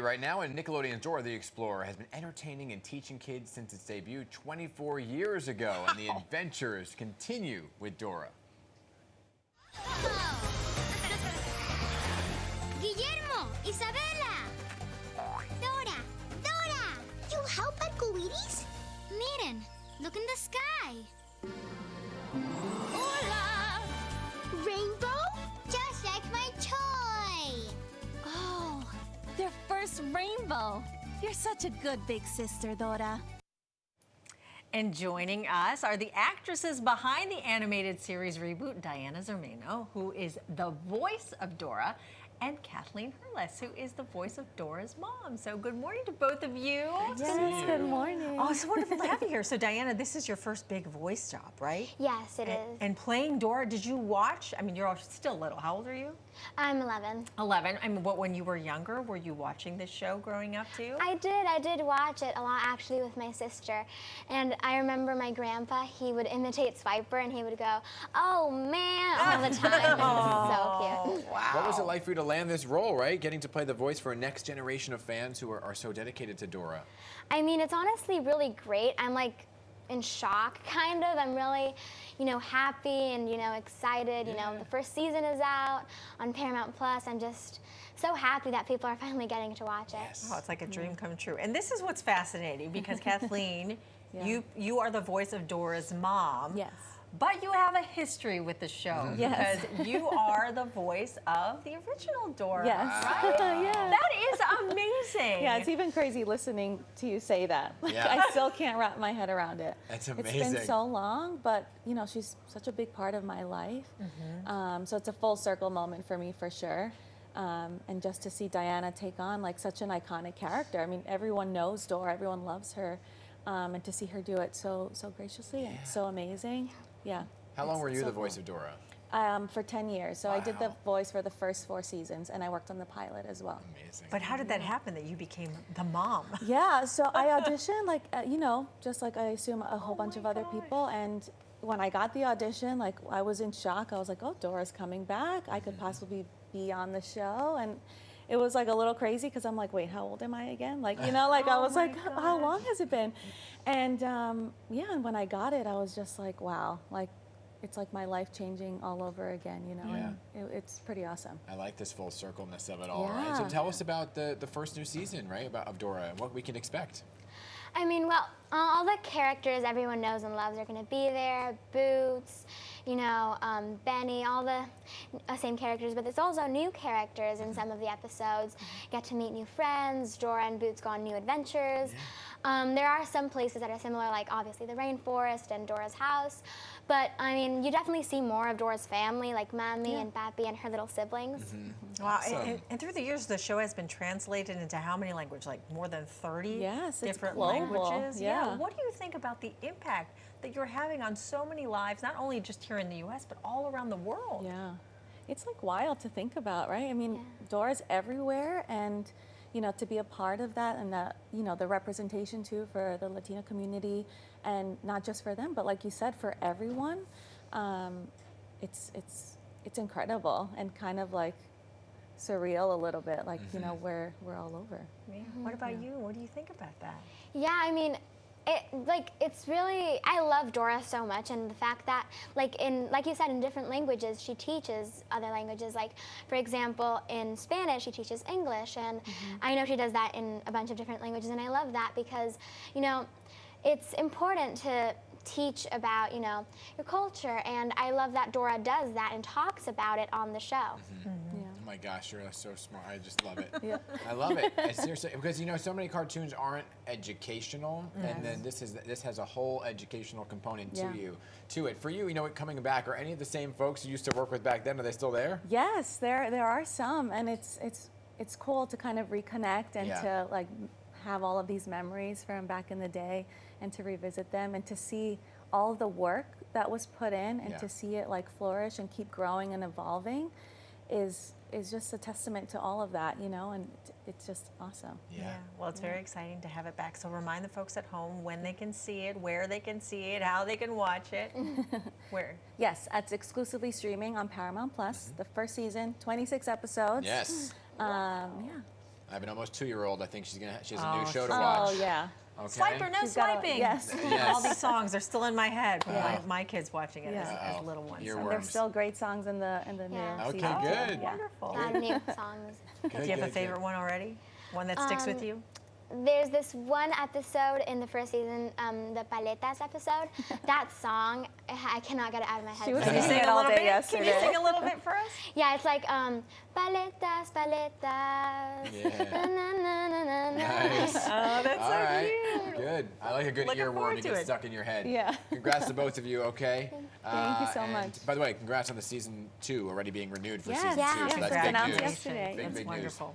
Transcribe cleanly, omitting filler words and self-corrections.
Right now, and Nickelodeon's Dora the Explorer has been entertaining and teaching kids since its debut 24 years ago, and the adventures continue with Dora. Guillermo, Isabela. Dora, Dora. You help arcoiris? Miren, look in the sky. Hola. Rainbow? Just like my toy. Oh, their first rainbow. You're such a good big sister, Dora. And joining us are the actresses behind the animated series reboot, Diana Zermeno, who is the voice of Dora, and Kathleen Herles, who is the voice of Dora's mom. So good morning to both of you. Yes, good morning. Oh, it's wonderful to have you here. So Diana, this is your first big voice job, right? Yes, it is. And playing Dora, did you watch? I mean, you're still little. How old are you? I'm 11. 11. I mean, when you were younger, were you watching this show growing up too? I did watch it a lot actually with my sister. And I remember my grandpa, he would imitate Swiper and he would go, "Oh man," all the time. It was so cute. Wow. What was it like for you to land this role, right? Getting to play the voice for a next generation of fans who are so dedicated to Dora. I mean, it's honestly really great. I'm like in shock, kind of. I'm really, happy and, excited. The first season is out on Paramount Plus. I'm just so happy that people are finally getting to watch it. Yes. Oh, it's like a dream come true. And this is what's fascinating because Kathleen, you are the voice of Dora's mom. Yes. But you have a history with the show Yes. because you are the voice of the original Dora. Yes. Right? Yeah. That is amazing. Yeah, it's even crazy listening to you say that. Like, Yeah. I still can't wrap my head around it. That's It's amazing. been so long, but she's such a big part of my life. So it's a full circle moment for me for sure. And just to see Diana take on like such an iconic character. I mean, everyone knows Dora, everyone loves her. And to see her do it so graciously and so amazing. Yeah. How long were you so the voice cool. of Dora? For 10 years. So I did the voice for the first 4 seasons, and I worked on the pilot as well. Amazing. But how did that happen that you became the mom? Yeah, so I auditioned like, just like I assume a whole bunch of other people. And when I got the audition, like I was in shock. I was like, oh, Dora's coming back. I could possibly be on the show. And it was like a little crazy because I'm like, wait, how old am I again? Like, I was like, how long has it been? And and when I got it, I was just like, wow, like it's like my life changing all over again, and it's pretty awesome. I like this full circleness of it all, right? So tell us about the first new season, right, of Dora and what we can expect. I mean, well, all the characters everyone knows and loves are going to be there. Boots, Benny, all the same characters, but there's also new characters in some of the episodes. Get to meet new friends. Dora and Boots go on new adventures. There are some places that are similar, like obviously the rainforest and Dora's house. But, I mean, you definitely see more of Dora's family, like Mommy and Pappy and her little siblings. Wow, Awesome. and through the years, the show has been translated into how many languages? Like more than 30 Yes, it's different global. languages? Yeah. What do you think about the impact that you're having on so many lives, not only just here in the U.S., but all around the world? Yeah, it's like wild to think about, right? I mean, Dora's everywhere, and to be a part of that, and that the representation too for the Latino community, and not just for them, but like you said, for everyone. It's incredible and kind of like surreal a little bit, like we're all over. Yeah. What about you? What do you think about that? Yeah, I mean, it's really, I love Dora so much, and the fact that, like you said, in different languages, she teaches other languages. Like, for example, in Spanish, she teaches English, and I know she does that in a bunch of different languages, and I love that because, it's important to teach about, your culture, and I love that Dora does that and talks about it on the show. Yeah. Oh my gosh, you're so smart. I just love it. I love it. Seriously, because so many cartoons aren't educational, and then this has a whole educational component to it. For you, coming back, are any of the same folks you used to work with back then, are they still there? Yes, there are some, and it's cool to kind of reconnect and to like have all of these memories from back in the day and to revisit them and to see all of the work that was put in and to see it like flourish and keep growing and evolving is just a testament to all of that, and it's just awesome. Yeah. Well, it's very exciting to have it back. So remind the folks at home when they can see it, where they can see it, how they can watch it. Where? Yes, it's exclusively streaming on Paramount Plus. The first season, 26 episodes. Yes. Yeah. I have an almost 2-year-old. I think she has a new show to Oh, watch. Oh yeah. Okay. Swiper, no She's gotta- swiping. yes. Yes. All these songs are still in my head from Yeah. my kids watching it Yeah. as little ones. Earworms. So And there's still great songs in the new Yeah. Okay, season. good. Yeah. wonderful. A lot of new songs. Do you have a favorite one already? One that sticks with you? There's this one episode in the first season, the Paletas episode. That song, I cannot get it out of my head. She was Can you singing sing it a all little day bit? yesterday. Can you sing a little bit for us? Yeah, it's like paletas, paletas. Yeah. Na, na, na, na, na, na. Nice. Oh, that's All so right. cute. Good. I like a good Looking earworm forward to to get it. stuck in your head. Yeah. Congrats to both of you, okay? Thank you so and much. By the way, congrats on the season 2 already being renewed for Yes. season Yeah. 2. Yeah, So it that's was big announced news. yesterday. Big, That's big news. wonderful.